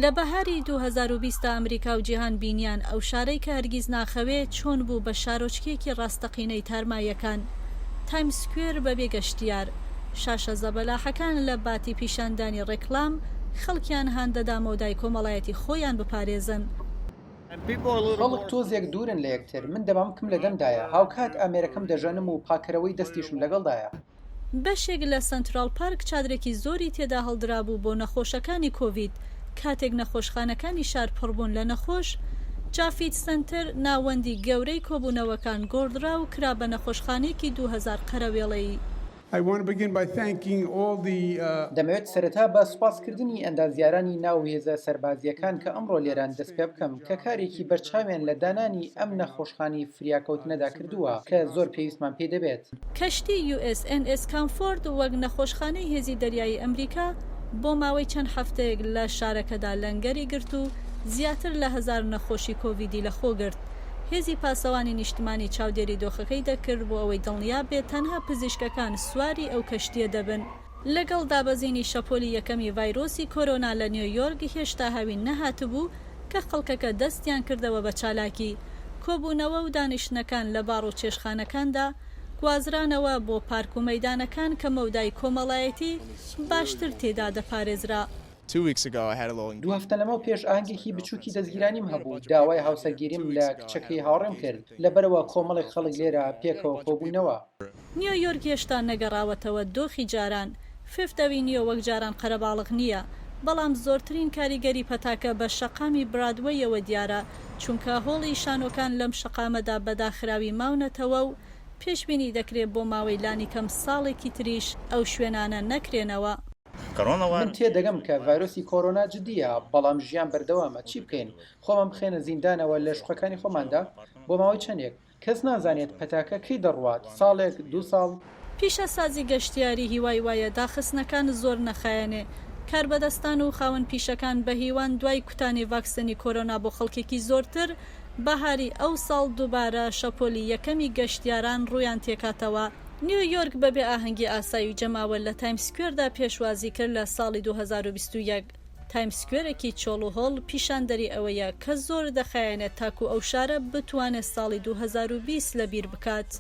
لە بەهاری 2020 ئەمریکا و جیهان بینیان ئەو شارەی کە هەرگیز ناخەوێ چۆن بوو بە شارۆچکێکی ڕاستەقینەی تارمایەکان. تایم سکوێر بەبێ گەشتیار، شاشە زەبەلاحەکان لە باتی پیشاندانی ڕێکلام خەڵکیان هاندەدا مۆدای کۆمەڵایەتی خۆیان بپارێزن. خەڵک تۆزێک دوورن لە یەکتر، من دەمامکم لە دەمدایە، هاوکات ئامێرەکەم دەژەنم و پاکەرەوەی دەستیشم لەگەڵدایە. بەشێک لە سنترال پارک چادرێکی زۆری تێدا هەڵدرابوو بۆ نەخۆشەکانی کۆڤید. کاتێک نەخۆشخانەکانی شار پڕبوون لە نەخۆش، جافیت سنتەر ناوەندی گەورەی کۆبوونەوەکان گۆڕدرا و کرا بە نەخۆشخانەیەکی 2000 قەرەوێڵەیی. دەمەوێت سەرەتا بە سوپاسکردنی ئەندازیارانی ناو هێزە سەربازیەکان کە ئەمڕۆ لێران دەست پێ بکەم کە کارێکی بەرچاویان لە دانانی ئەم نەخۆشخانی فریاکەوتنەدا کردووە کە زۆر پێویستمان پێ دەبێت. کەشتی USNS کامفۆرد وەک نەخۆشخانەی هێزی دەریایی ئەمریکا بۆ ماوەی چەند هەفتەیەک لە شارەکەدا لەنگەری گرت و زیاتر لە 1000 نەخۆشی کۆڤیدی لەخۆگرت. هێزی پاسەوانی نیشتمانی چاودێری دۆخەکەی دەکرد بۆ ئەوەی دڵنیا بێت تەنها پزیشکەکان سواری ئەو کەشتیە دەبن. لەگەڵ دابەزینی شەپۆلی یەکەمی ڤایرۆسی کۆرۆنا لە نیویۆرک هێشتا هاوین نەهاتبوو کە خەڵکەکە دەستیان کردەوە بە چالاکی. کۆبوونەوە و دانیشتنەکان لە باڕ و چێشخانەکاندا گوازرانەوە بۆ پارک و مەیدانەکان کە مەودای کۆمەڵایەتی باشتر تێدا دەپارێزرا. 2 هەفتە لەمەو پێش ئاهەنگێکی بچووکی دەستگیرانیم هەبوو، داوای هاوسەرگیریم لە کچەکەی هاوڕێم کرد، لەبەرەوە کۆمەڵی خەڵک لێرە پێکەوە کۆبوونەوە. نیویۆرک هێشتا نەگەڕاوەتەوە دۆخی جاران، فێفتەوی نییە وەک جاران قەرەباڵغ نییە، بەڵام زۆرترین کاریگەری پەتاکە بە شەقامی برادوەیەوە دیارە، چونکە هۆڵی شانۆکان لەم شەقامەدا بەداخراوی ماونەتەوە و پێشبینی دەکرێت بۆ ماوەی لانی کەم ساڵێکی تریش ئەو شوێنانە نەکرێنەوە. من تێدەگەم کە ڤایرۆسی کۆرۆنا جدیە، بەڵام ژیان بەردەوامە. چی بکەین؟ خۆمان بخێنە زیندانەوە لە شوقەکانی خۆماندا بۆ ماوەی چەندێک؟ کەس نازانێت پەتاکە کەی دەڕوات، ساڵێک 2 ساڵ. پیشە سازی گەشتیاری هیوای وایە داخستنەکان زۆر نەخایەنێ. کاربەدەستان و خاوەن پیشەکان بە هیوان دوای کوتانی ڤاکسنی کۆرۆنا بۆ خەڵکێکی زۆرتر، بەهاری ئەو ساڵ دووبارە شەپۆلی یەکەمی گەشتیاران ڕوویان تێکاتەوە. نیویۆرک بەبێ ئاهەنگی ئاسایی و جەماوە لە تایم سکوێردا پێشوازی کرد لە ساڵی 2021. تایم سکوێرێکی چۆڵ و هۆڵ پیشاندەری ئەوەیە کە زۆر دەخایەنێت تاکو ئەو شارە بتوانێت ساڵی 2020 لەبیر بکات.